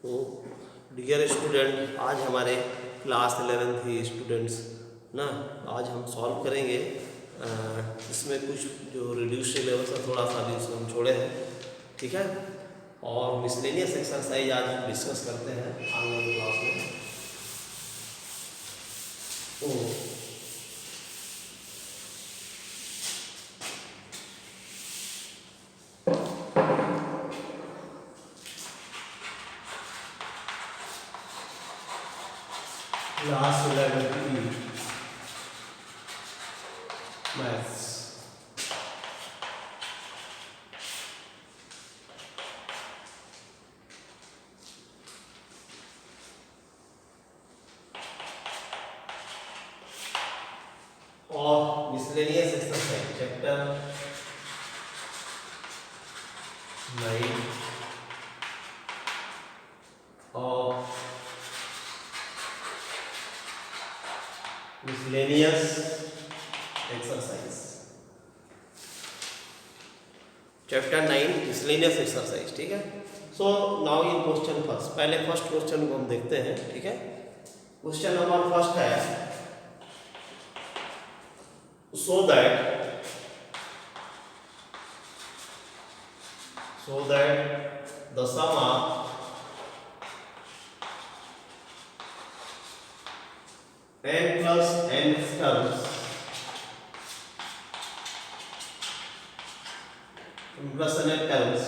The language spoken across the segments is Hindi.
तो डियर स्टूडेंट, आज हमारे क्लास 11th ही स्टूडेंट्स ना, आज हम सॉल्व करेंगे इसमें कुछ जो रिड्यूस सिलेबस है थोड़ा सा भी उसको हम छोड़े हैं, ठीक है। और मिसलेनियस एक्सरसाइज आज हम डिस्कस करते हैं ऑनलाइन क्लास में। तो क्लास 11th की मैथ्स और मिसलेनियस एक्सरसाइज चैप्टर 9 और miscellaneous exercise chapter 9 miscellaneous exercise, ठीक है। So now in question first, पहले फर्स्ट क्वेश्चन को हम देखते हैं, ठीक है। क्वेश्चन नंबर फर्स्ट है so that the sum of n plus n terms plus n terms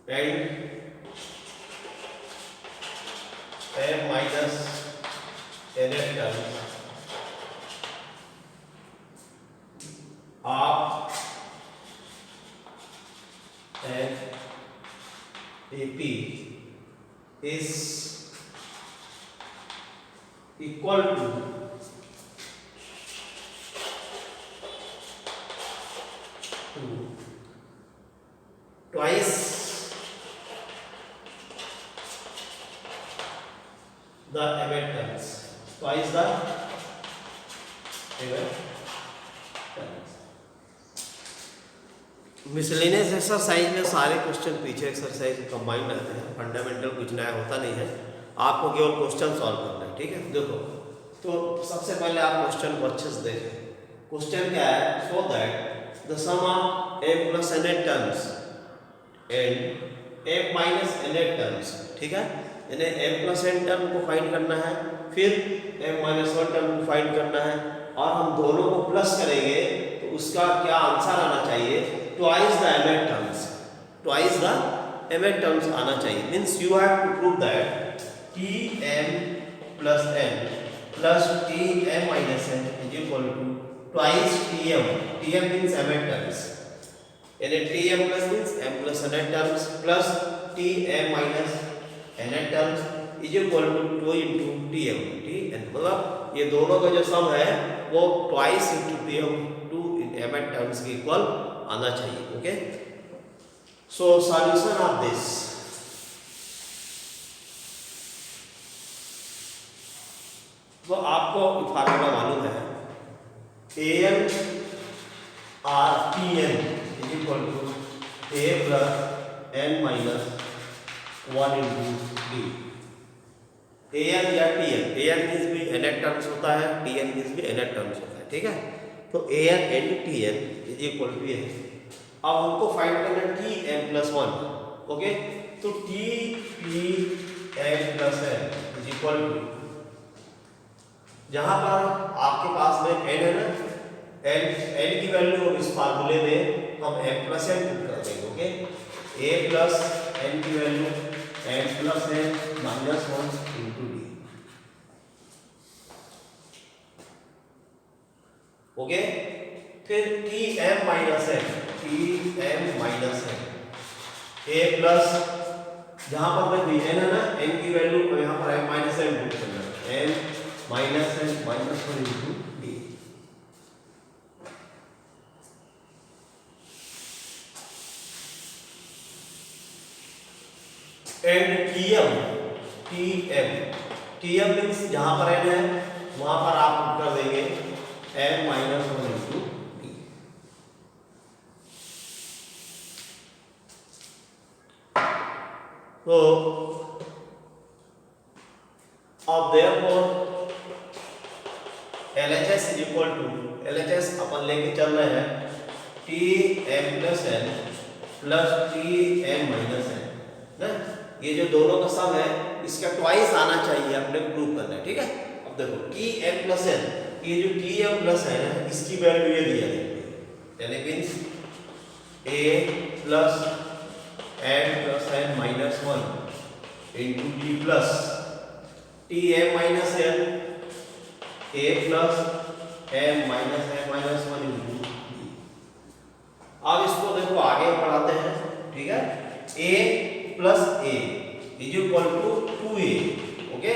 and n minus n terms of an AP is equal to twice the emittance, twice the emittance. Miscellaneous exercise में सारे क्वेश्चन पीछे एक्सरसाइज कंबाइंड रहते हैं, फंडामेंटल कुछ नया होता नहीं है, आपको केवल क्वेश्चन सॉल्व करना है, ठीक है। देखो, तो सबसे पहले आप क्वेश्चन को अच्छे से देखें। क्वेश्चन क्या है? So that the sum of m plus n terms and m minus n terms, ठीक है। यानी m प्लस n टर्म को फाइंड करना है, फिर m माइनस 1 टर्म को फाइंड करना है, और हम दोनों को प्लस करेंगे तो उसका क्या आंसर आना चाहिए? Twice the mth terms, twice the mth terms आना चाहिए। Means you have to prove that Tm plus n plus Tm minus n is equal to twice Tm. Tm means mth terms. यानी Tm plus means m plus n terms plus Tm minus n terms is equal to 2 into Tm. Tn मतलब ये दोनों का जो सम है वो twice into Tm 2 mth terms के इक्वल आना चाहिए, okay. So solution of this, तो आपको फार्मूला मालूम है, an और tn is equal to a plus n minus 1 into d। an या tn, an मीन्स भी nth टर्म्स होता है, tn मीन्स भी nth टर्म्स होता है, ठीक है। तो an and tn is equal to ये। अब हमको फाइंड करना है tm प्लस 1, ओके। तो tm plus n is equal to, जहां पर आपके पास में n है ना, n की वैल्यू इस फार्मूले में हम m प्लस n पुट कर देंगे, ओके। a प्लस n की value m plus n minus 1 into d, okay. फिर Tm minus n, Tm minus n, a plus, जहां पर मैं n है ना, n की वैल्यू यहाँ पर m माइनस n पुट करना है, m minus n minus 1 into d। And Tm means जहां पर n है वहां पर आप पुट कर देंगे m माइनस 1 इंटू d। तो अब therefore LHS is equal to LHS अपन लेके चल रहे हैं Tm plus n plus Tm minus n ना, ये जो दोनों का सम है इसका ट्वाइस आना चाहिए, अपने को प्रूव करना है, ठीक है। अब देखो Tm plus n, ये जो Tm plus n है इसकी वैल्यू ये दिया है, यानी means a plus m plus n minus 1 into t plus Tm minus n a plus m minus n minus 1 into t। अब इसको देखो आगे बढ़ाते हैं, ठीक है। a plus a is equal to 2a, okay.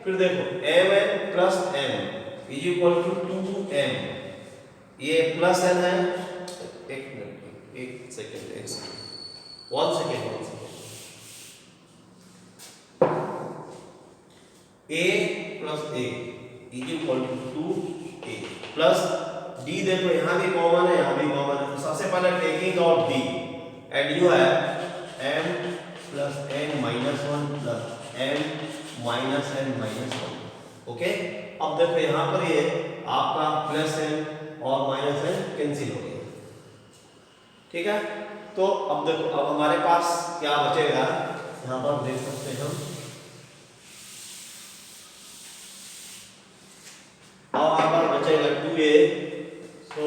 फिर देखो mn plus m is equal to 2m, ये प्लस n है, एक मिनट, एक second, one second, a plus a is equal to 2a plus d, देखो यहाँ भी कॉमन है, यहाँ भी कॉमन है, तो सबसे पहले taking out d and you have m plus n minus 1 plus m minus n minus 1, okay. अब देखो यहाँ पर ये आपका प्लस n और माइनस n कैंसिल हो गया, ठीक है। तो अब देखो अब हमारे पास क्या बचेगा, यहाँ पर देख सकते हैं हम, अब हमारा बचेगा 2a, so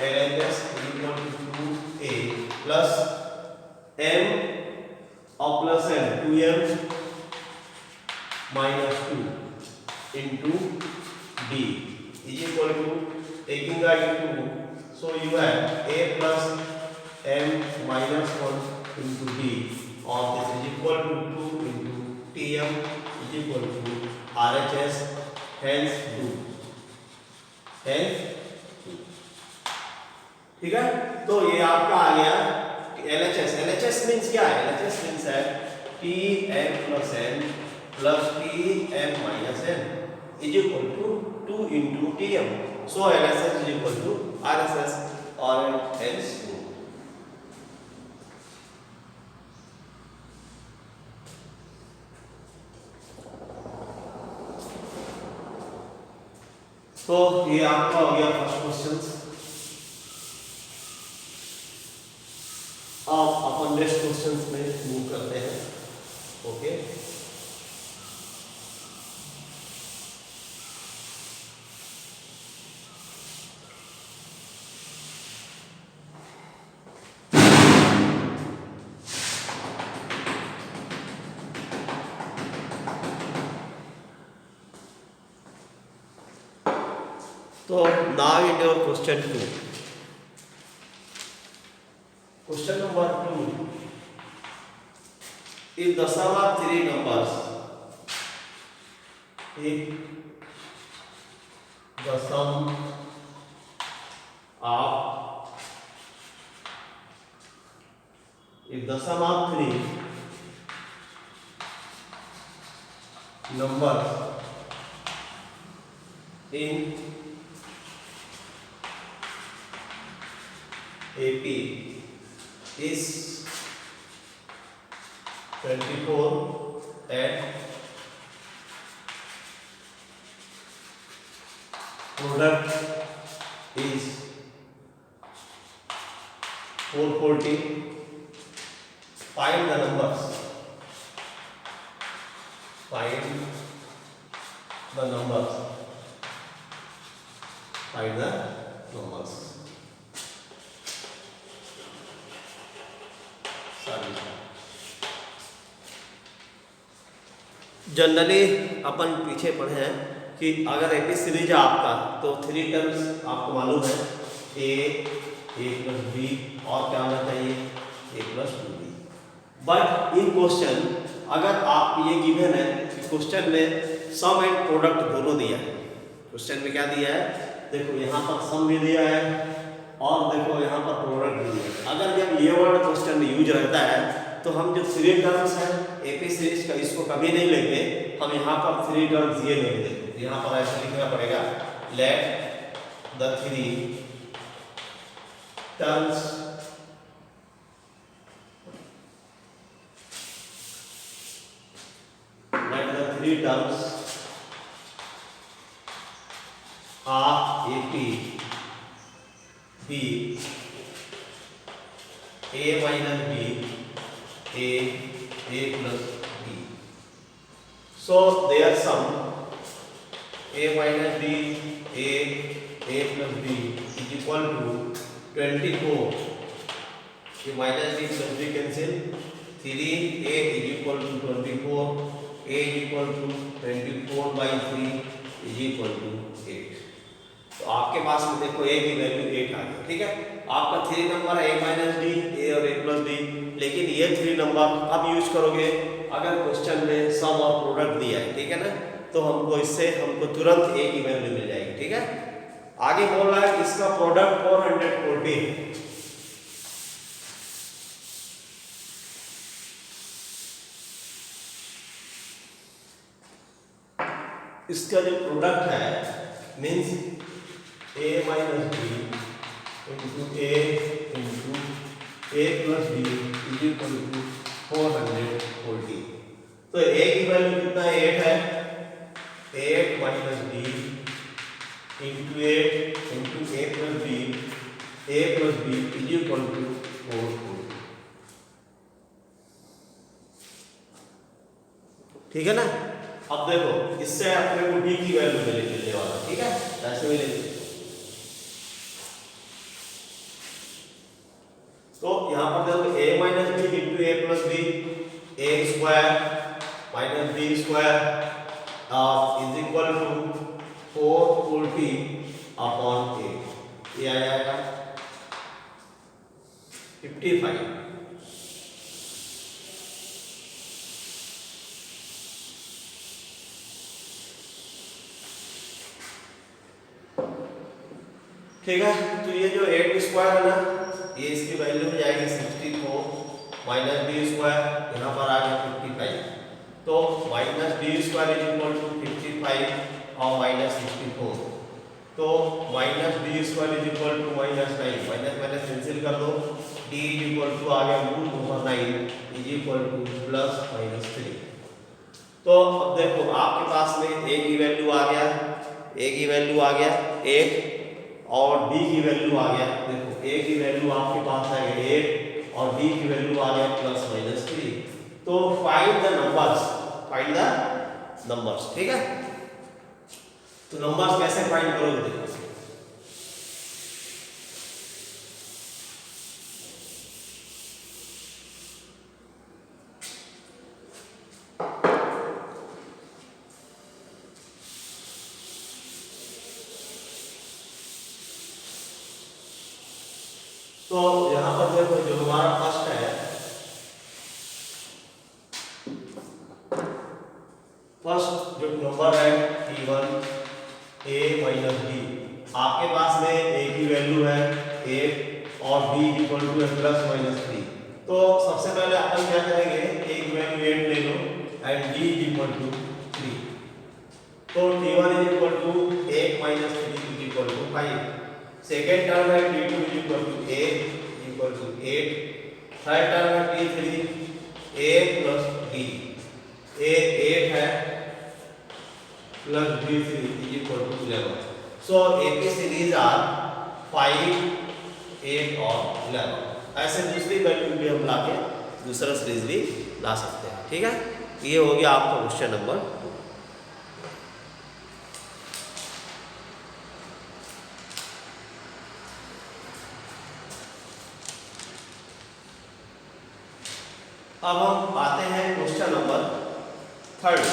LHS equal to 2a plus m और plus n 2m minus 2 into d is equal to, taking the into, so you have a plus m minus 1 into d, और this is equal to 2 into tm is equal to RHS, hence 2, ठीक है। तो ये आपका आ गया LHS। LHS मीन्स क्या है, LHS मीन्स है Tm plus n plus Tm minus n is equal to 2 into Tm, so LHS is equal to RHS और hence 2। तो ये आपका हो गया फर्स्ट क्वेश्चन। अब अपन नेक्स्ट क्वेश्चंस में मूव करते हैं, ओके। तो now in your question 2, question number 2, if the sum of three numbers, if the sum of three numbers in AP is 24 and product is 440, find the numbers, find the numbers, find the numbers। Generally अपन पीछे पढ़े हैं कि अगर एपी सीरीज है आपका तो 3 टर्म्स आपको मालूम है, a प्लस b और क्या होना चाहिए a plus 2b। But in question अगर आप ये गिवन है कि क्वेश्चन में सम एंड प्रोडक्ट दोनों दिया है, क्वेश्चन में क्या दिया है, देखो यहाँ पर सम भी दिया है और देखो यहाँ पर प्रोडक्ट भी दिया है। अगर जब ये वर्ड क्वेश्चन में यूज रहता है तो हम जो 3 टर्म्स है एपी सीरीज का इसको कभी नहीं लेंगे, हम यहाँ पर 3 टर्म्स ये लेंगे। यहाँ पर ऐसा लिखना पड़ेगा, let the 3 terms 3 terms of AP be A minus B A plus B. So their sum A minus B A plus B is equal to 24. A minus B plus B cancel. 3A is equal to 24. A is equal to 24 by 3 is equal to 8. तो आपके पास में देखो A की वैल्यू 8 आ गई, ठीक है। आपका 3 नंबर है A माइनस डी, A और A प्लस डी, लेकिन ये 3 नंबर अब यूज करोगे अगर क्वेश्चन में सम और प्रोडक्ट दिया है, ठीक है ना, तो हमको तुरंत A की वैल्यू मिल जाएगी, ठीक है। आगे बोल रहा है इसका प्रोडक्ट 440 है। इसका जो प्रोडक्ट है means A minus B into A plus B is equal to 440। तो A की वैल्यू कितना है? 8 है। 8 minus B into 8 into A plus B is equal to 440। ठीक है ना। अब देखो इससे अपने को b की वैल्यू मिलने वाला, ठीक है, ऐसे मिलेगी। तो यहाँ पर देखो a minus B into A plus B, A square minus B square is equal to 440 upon A, ये आ जाएगा 55। ठीक है। तो ये जो 8 स्क्वायर है ना, ये इसकी वैल्यू हो जाएगी 64 माइनस बी स्क्वायर, यहाँ पर आ गया 55। तो minus B square is equal to 55 और माइनस 64। तो minus B square is equal to minus 9, minus minus cancel कर दो, डी इज इक्वल टू आ गया root over 9 is equal to plus minus 3। तो अब देखो आपके पास में ए की वैल्यू आ गया, ए की वैल्यू आ गया 8 और d की वैल्यू आ गया, देखो a की वैल्यू आपके पास आ गया 8 और d की वैल्यू आ गया प्लस माइनस 3। तो फाइंड द नंबर्स, ठीक है। तो नंबर्स कैसे फाइंड करोगे देखो। तो यहां पर देखो जो हमारा फर्स्ट है, फर्स्ट जो नंबर है T1 A माइनस B, आपके पास में A की वैल्यू है 8 और B equal to plus minus 3। तो सबसे पहले अपन क्या करेंगे, A की वैल्यू 8 ले लो एंड D इक्वल टू 3। तो T1 is equal to 8 minus 3 is equal to 5। Second term है T2 is equal to A equal to 8। Third term है T3 A plus D, A 8 है plus B3 is equal to 11। So AP series are 5, 8 और 11। ऐसे दूसरी वैल्यू भी हम लाके दूसरा सीरीज भी ला सकते हैं, ठीक है। ये हो गया आपका क्वेश्चन नंबर 2। अब हम आते हैं क्वेश्चन नंबर 3।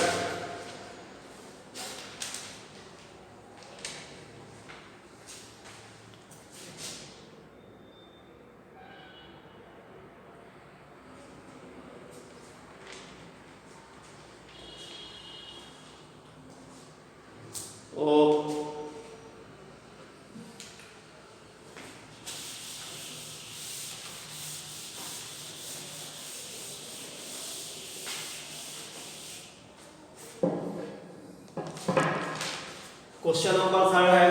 क्वेश्चन नंबर 3 है,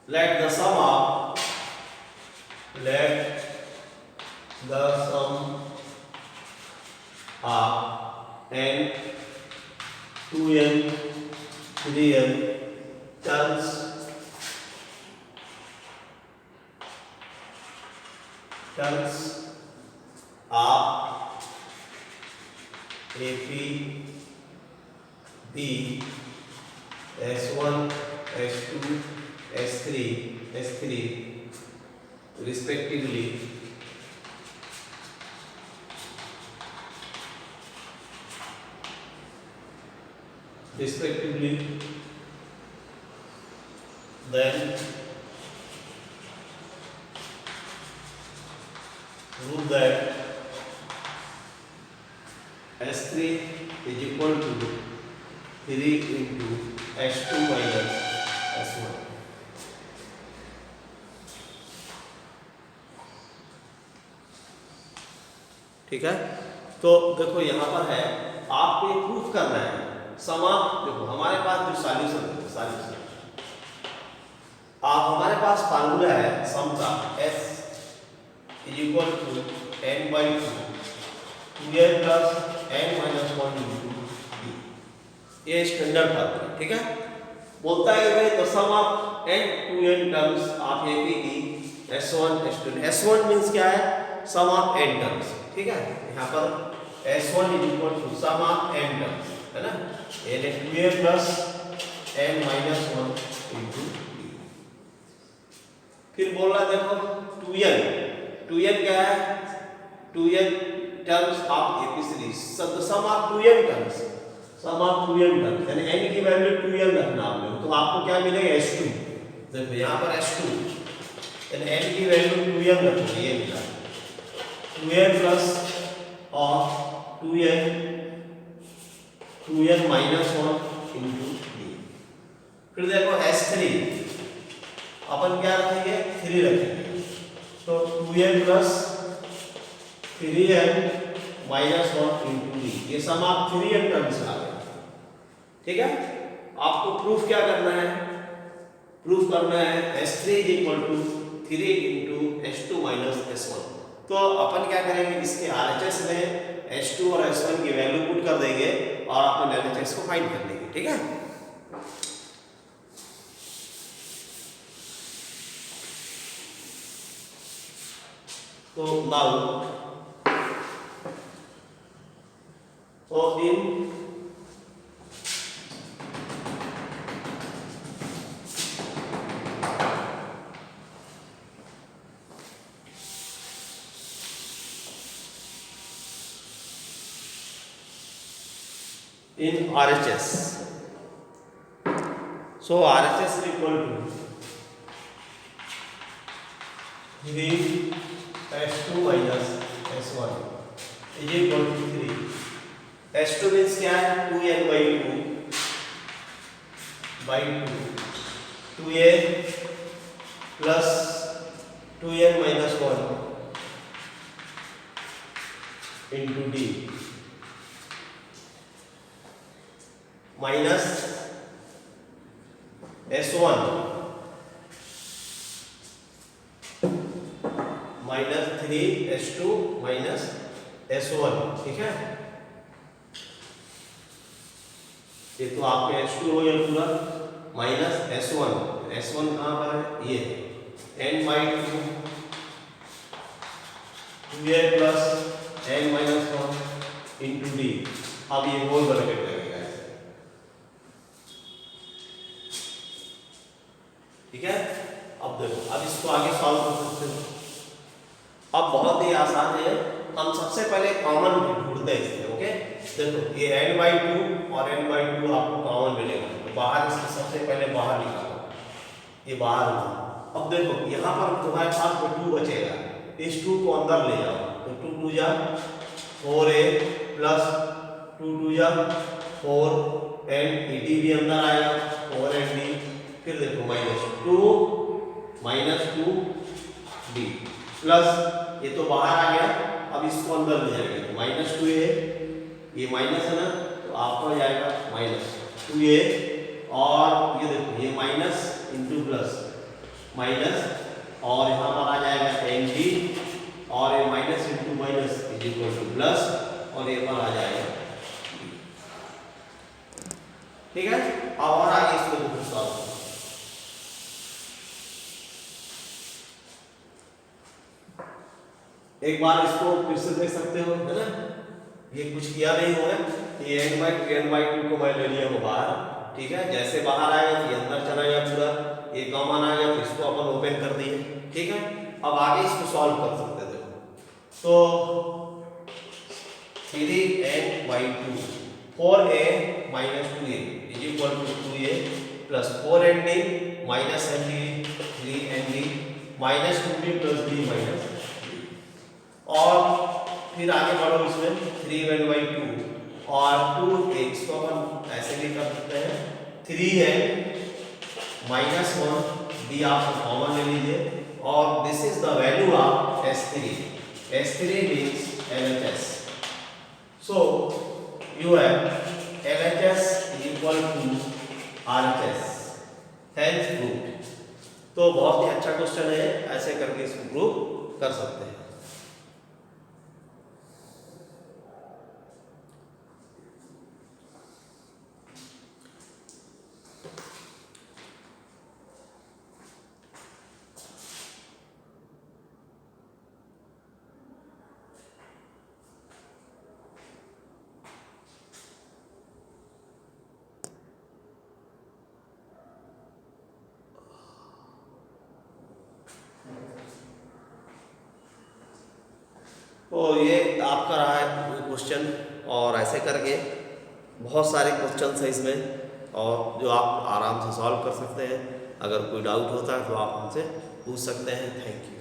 let the sum of n 2n 3n terms of AP B S1 S2 S3 respectively then prove that S3 is equal to 3 into S2 minus S1. ठीक है, तो देखो यहाँ पर है, आपको ये प्रूफ करना है। समा देखो हमारे पास जो सॉल्यूशन आप हमारे पास फार्मूला है सम का S is equal to n by 2 2n plus n minus 1 into d, ये स्टैंडर्ड फार्मूला। ठीक है, बोलता है भाई the sum of n 2n terms of APD S1 S2। S1 means क्या है, सम ऑफ n टर्म्स। ठीक है, यहाँ पर S1 is equal to sum of n terms, है ना, n 2n plus n minus 1 into d। फिर बोल रहा देखो 2n क्या है, 2n terms of AP series, sum of 2n terms, यानी n की वैल्यू 2n रखना आपने, तो आपको क्या मिलेगा S2। देखो यहाँ पर S2 यानी n की वैल्यू 2n रखनी है, ये मिला 2n प्लस और 2n माइनस 1 इंटू d। फिर देखो S3 अपन क्या रखेंगे, 3 रखेंगे, तो 2n plus 3n minus 1 into d, ये सम आप 3n टर्म्स आ गए। ठीक है, आपको प्रूफ क्या करना है, प्रूफ करना है S3 is equal to 3 into S2 minus S1। तो अपन क्या करेंगे, इसके RHS में S2 और S1 की वैल्यू पुट कर देंगे और अपन LHS को फाइंड कर लेंगे। ठीक है, तो now in RHS, so RHS is equal to 3 S2 minus S1 is equal to 3। S2 means क्या है, 2n by 2 2a plus 2n minus 1 into d minus S1 minus 3 S2 minus S1। ठीक है, ये तो आपके S2 हो गया पूरा, माइनस S1 कहाँ पर है, ये n by 2 2a plus n minus 1 into d। अब ये होल ब्रैकेट लगेगा। ठीक है, अब देखो, अब इसको आगे सॉल्व कर सकते हो। अब बहुत ही आसान है, हम सबसे पहले कॉमन ढूंढते हैं इसमें। ओके, देखो ये n बाई 2 और n बाई 2 आपको कॉमन मिलेगा, तो बाहर इसके सबसे पहले बाहर निकालो, ये बाहर हुआ। अब देखो यहाँ पर तुम्हारे पास 2 बचेगा, इस 2 को अंदर ले जाओ, तो 2 2 जा 4a प्लस 2 2 जा 4n, d भी अंदर आएगा 4n d। फिर देखो माइनस 2 d प्लस ये तो बाहर आ गया, अब इसको अंदर ले जाएंगे, तो माइनस 2a, ये माइनस है ना, तो आपका हो जाएगा माइनस 2a, और ये देखो ये माइनस इंटू प्लस माइनस, और यहाँ पर आ जाएगा nd, और ये minus into minus is equal to plus, और ये पर आ जाएगा। एक बार इसको फिर से देख सकते हो, है ना, ये कुछ किया नहीं हुआ है, ये n/2 को मैं ले लिया हूँ बाहर, ठीक है। जैसे बाहर आएगा तो ये अंदर चला गया पूरा, ये कॉमन आ गया तो इसको अपन ओपन कर दिए, ठीक है। अब आगे इसको सॉल्व कर सकते हैं। देखो तो 3n/2 4a - 2a = 2a plus 4nd minus nd 3nd minus 2d plus d minus d। और फिर आगे बढ़ो इसमें 3n/2 और 2a, इसको अपन ऐसे भी कर सकते हैं 3n - 1 d आप कॉमन ले लीजिए, और this is the value of S3 means LHS। so you have LHS equal to RHS, hence proved। तो बहुत ही अच्छा क्वेश्चन है, ऐसे करके इसको प्रूव कर सकते हैं। तो ये आपका रहा है क्वेश्चन, और ऐसे करके बहुत सारे क्वेश्चन है इसमें, और जो आप आराम से सॉल्व कर सकते हैं। अगर कोई डाउट होता है तो आप हमसे पूछ सकते हैं। Thank you.